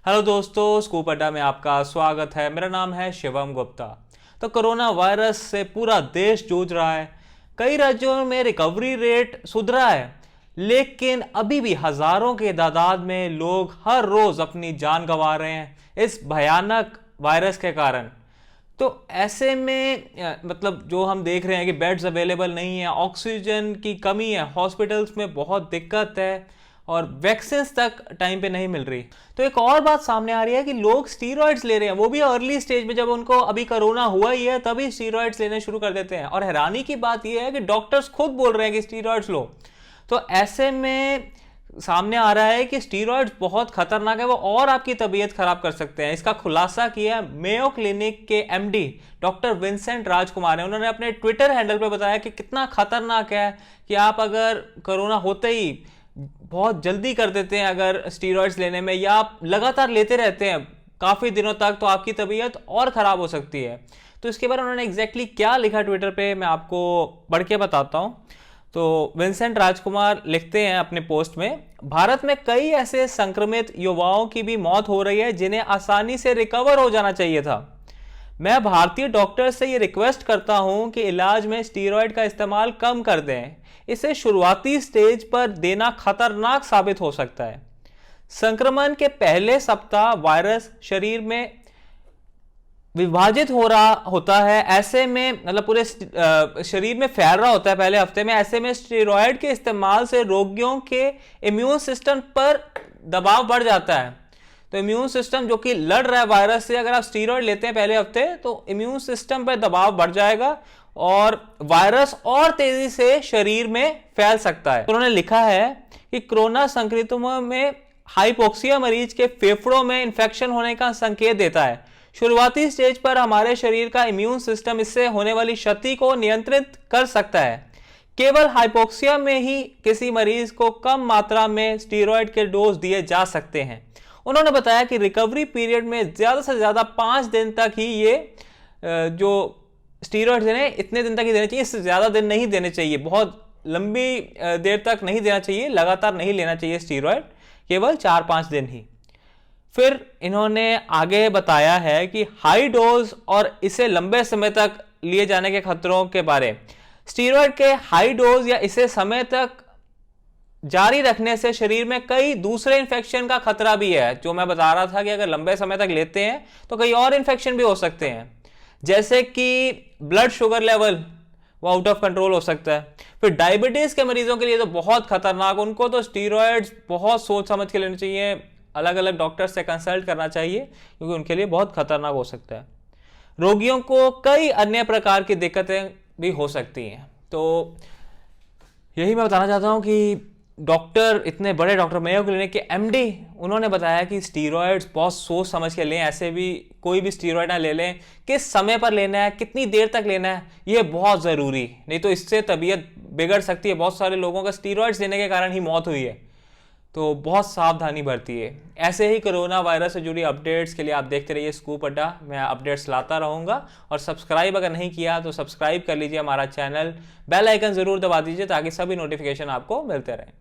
Hello दोस्तों, scoop अड्डा में आपका स्वागत है। मेरा नाम है शिवम गुप्ता। तो कोरोना वायरस से पूरा देश जूझ रहा है। कई राज्यों में रिकवरी रेट सुधरा है, लेकिन अभी भी हजारों के तादाद में लोग हर रोज अपनी जान गंवा रहे हैं इस भयानक वायरस के कारण। तो ऐसे में मतलब जो हम देख रहे हैं कि बेड्स अवेलेबल नहीं है, ऑक्सीजन की कमी है, हॉस्पिटल्स में बहुत दिक्कत है और वैक्सीन तक टाइम पे नहीं मिल रही। तो एक और बात सामने आ रही है कि लोग स्टीरॉइड्स ले रहे हैं, वो भी अर्ली स्टेज में। जब उनको अभी कोरोना हुआ ही है तभी स्टीरॉइड्स लेने शुरू कर देते हैं। और हैरानी की बात यह है कि डॉक्टर्स खुद बोल रहे हैं कि स्टीरॉइड्स लो। तो ऐसे में सामने आ रहा है कि स्टीरॉइड्स बहुत खतरनाक है, वो और आपकी तबीयत खराब कर सकते हैं। इसका खुलासा किया मेयो क्लिनिक के एमडी डॉक्टर विंसेंट राजकुमार ने। उन्होंने अपने ट्विटर हैंडल पर बताया कि कितना खतरनाक है कि आप अगर कोरोना होते ही बहुत जल्दी कर देते हैं अगर स्टीरॉइड्स लेने में, या आप लगातार लेते रहते हैं काफ़ी दिनों तक, तो आपकी तबीयत और ख़राब हो सकती है। तो इसके बारे में उन्होंने एग्जैक्टली क्या लिखा ट्विटर पे, मैं आपको पढ़ के बताता हूँ। तो विंसेंट राजकुमार लिखते हैं अपने पोस्ट में, भारत में कई ऐसे संक्रमित युवाओं की भी मौत हो रही है जिन्हें आसानी से रिकवर हो जाना चाहिए था। मैं भारतीय डॉक्टर से ये रिक्वेस्ट करता हूं कि इलाज में स्टीरॉयड का इस्तेमाल कम कर दें। इसे शुरुआती स्टेज पर देना खतरनाक साबित हो सकता है। संक्रमण के पहले सप्ताह वायरस शरीर में विभाजित हो रहा होता है, ऐसे में मतलब पूरे शरीर में फैल रहा होता है पहले हफ्ते में। ऐसे में स्टीरॉयड के इस्तेमाल से रोगियों के इम्यून सिस्टम पर दबाव बढ़ जाता है। तो इम्यून सिस्टम जो कि लड़ रहा है वायरस से, अगर आप स्टीरॉयड लेते हैं पहले हफ्ते तो इम्यून सिस्टम पर दबाव बढ़ जाएगा और वायरस और तेजी से शरीर में फैल सकता है। तो उन्होंने लिखा है कि कोरोना संक्रमितों में हाइपोक्सिया मरीज के फेफड़ों में इंफेक्शन होने का संकेत देता है। शुरुआती स्टेज पर हमारे शरीर का इम्यून सिस्टम इससे होने वाली क्षति को नियंत्रित कर सकता है। केवल हाइपोक्सिया में ही किसी मरीज को कम मात्रा में स्टीरॉयड के डोज दिए जा सकते हैं। उन्होंने बताया कि रिकवरी पीरियड में ज्यादा से ज्यादा 5 दिन तक ही ये जो स्टीरॉयड्स देने, इतने दिन तक ही देने चाहिए, इससे ज्यादा दिन नहीं देने चाहिए, बहुत लंबी देर तक नहीं देना चाहिए, लगातार नहीं लेना चाहिए स्टीरॉयड, केवल 4-5 दिन ही। फिर इन्होंने आगे बताया है कि हाई डोज और इसे लंबे समय तक लिए जाने के खतरों के बारे। स्टीरॉयड के हाई डोज या इसे समय तक जारी रखने से शरीर में कई दूसरे इन्फेक्शन का खतरा भी है। जो मैं बता रहा था कि अगर लंबे समय तक लेते हैं तो कई और इन्फेक्शन भी हो सकते हैं, जैसे कि ब्लड शुगर लेवल वो आउट ऑफ कंट्रोल हो सकता है। फिर डायबिटीज के मरीजों के लिए तो बहुत खतरनाक, उनको तो स्टीरॉयड्स बहुत सोच समझ के लेने चाहिए, अलग अलग डॉक्टर से कंसल्ट करना चाहिए, क्योंकि उनके लिए बहुत खतरनाक हो सकता है। रोगियों को कई अन्य प्रकार की दिक्कतें भी हो सकती हैं। तो यही मैं बताना चाहता हूं कि डॉक्टर, इतने बड़े डॉक्टर मेयो क्लिनिक के एमडी, उन्होंने बताया कि स्टीरॉयड्स बहुत सोच समझ के लें। ऐसे भी कोई भी स्टीरॉयड ना ले लें, किस समय पर लेना है, कितनी देर तक लेना है, ये बहुत ज़रूरी, नहीं तो इससे तबीयत बिगड़ सकती है। बहुत सारे लोगों का स्टीरॉयड्स लेने के कारण ही मौत हुई है, तो बहुत सावधानी बरती है। ऐसे ही कोरोना वायरस से जुड़ी अपडेट्स के लिए आप देखते रहिए स्कूप अड्डा, मैं अपडेट्स लाता रहूँगा। और सब्सक्राइब अगर नहीं किया तो सब्सक्राइब कर लीजिए हमारा चैनल, बेल आइकन ज़रूर दबा दीजिए ताकि सभी नोटिफिकेशन आपको मिलते रहें।